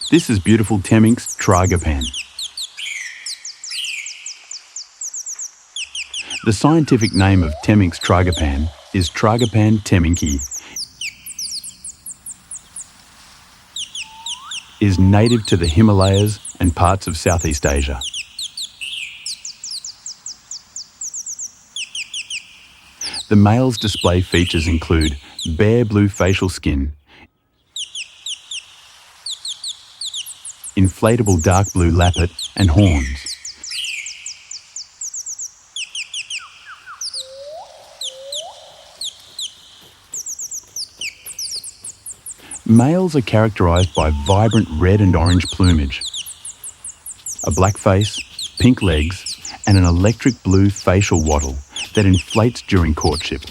This is beautiful Temminck's Tragopan. The scientific name of Temminck's Tragopan is Tragopan temmincki. Is native to the Himalayas and parts of Southeast Asia. The male's display features include bare blue facial skin, inflatable dark blue lappet and horns. Males are characterised by vibrant red and orange plumage, a black face, pink legs, and an electric blue facial wattle that inflates during courtship.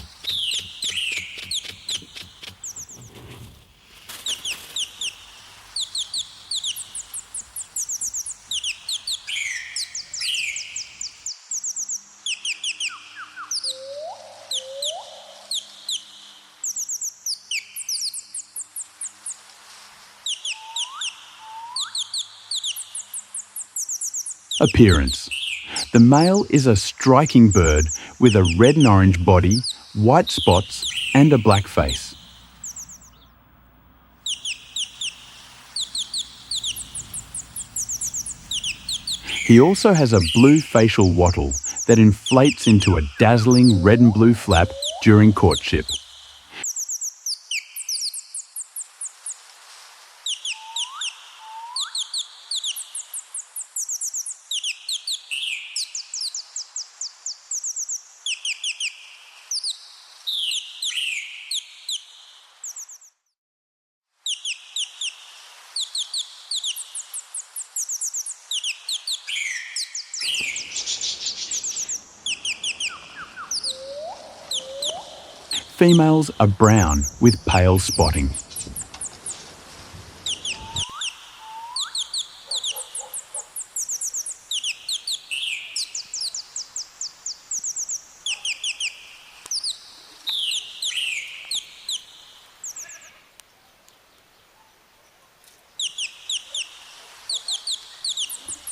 Appearance. The male is a striking bird with a red and orange body, white spots, and a black face. He also has a blue facial wattle that inflates into a dazzling red and blue flap during courtship. Females are brown with pale spotting.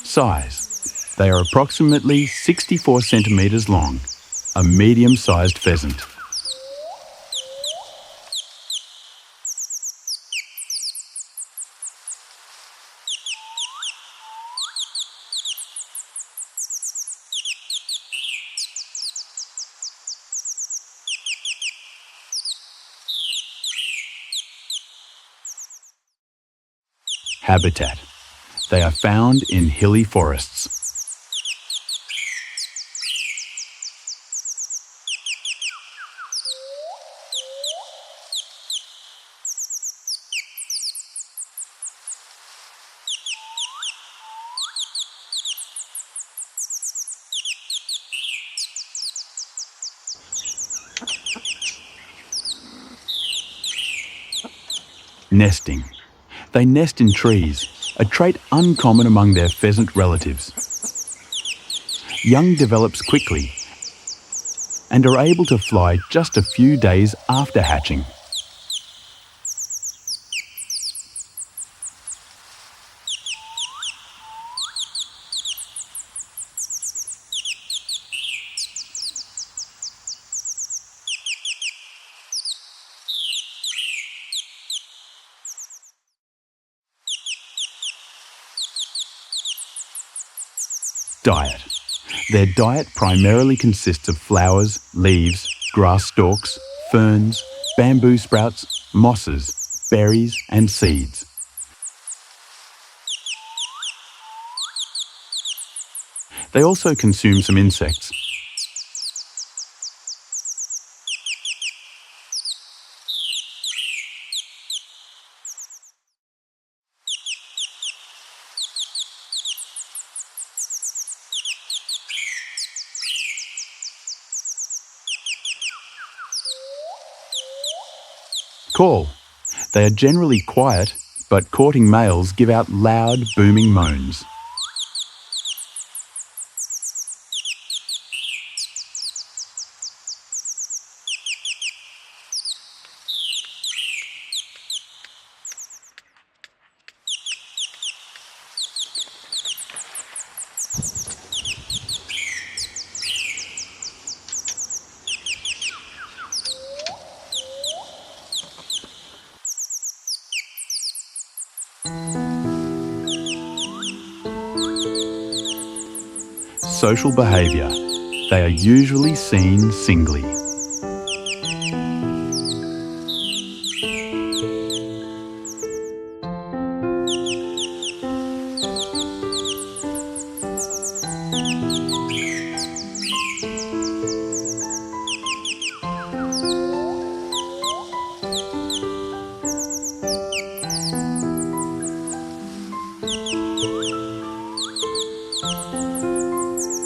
Size. They are approximately 64 centimetres long, a medium-sized pheasant. Habitat. They are found in hilly forests. Nesting. They nest in trees, a trait uncommon among their pheasant relatives. Young develops quickly and are able to fly just a few days after hatching. Diet. Their diet primarily consists of flowers, leaves, grass stalks, ferns, bamboo sprouts, mosses, berries, and seeds. They also consume some insects. Call. They are generally quiet, but courting males give out loud, booming moans. Social behaviour. They are usually seen singly.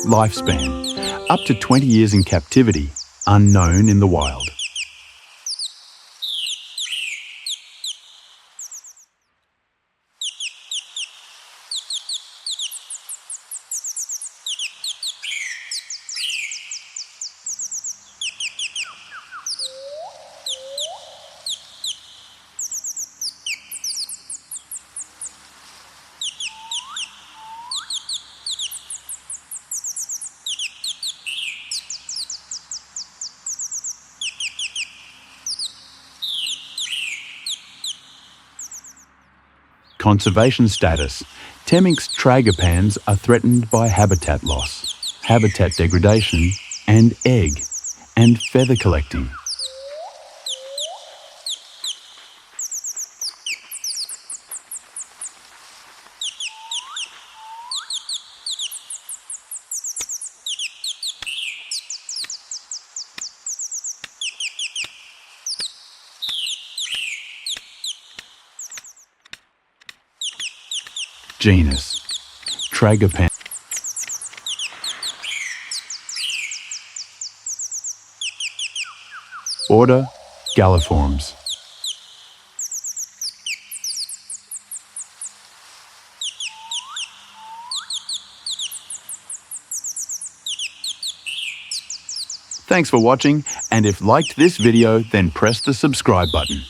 Lifespan, up to 20 years in captivity, unknown in the wild. Conservation status. Temminck's Tragopans are threatened by habitat loss, habitat degradation, and egg and feather collecting. Genus Tragopan. Order Galliformes. Thanks for watching, and if liked this video, then press the subscribe button.